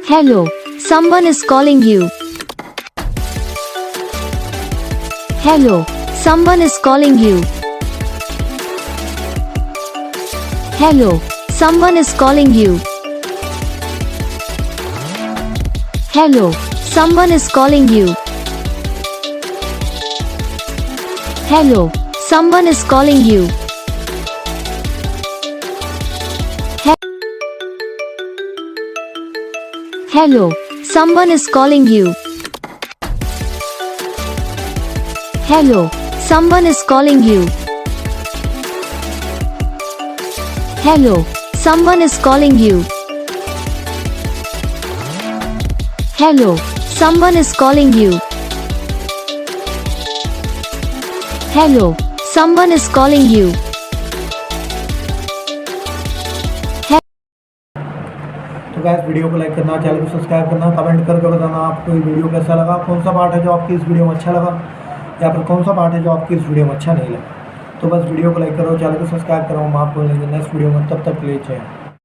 Hello, someone is calling you. Hello, someone is calling you. Hello, someone is calling you. Hello, someone is calling you. Hello, someone is calling you. Hello, someone is calling you. Hello, someone is calling you. Hello, someone is calling you. Hello, someone is calling you. Hello, someone is calling you. तो guys video को like करना, channel को subscribe करना, comment करके बताना आपको ये video कैसा लगा, कौन सा पार्ट है जो आपकी इस वीडियो में अच्छा लगा या फिर कौन सा पार्ट है जो आपकी इस वीडियो में अच्छा नहीं लगा। तो बस वीडियो को लाइक करो, चैनल को सब्सक्राइब करो, हम आपको मिलेंगे नेक्स्ट वीडियो में, तब तक के लिए जय।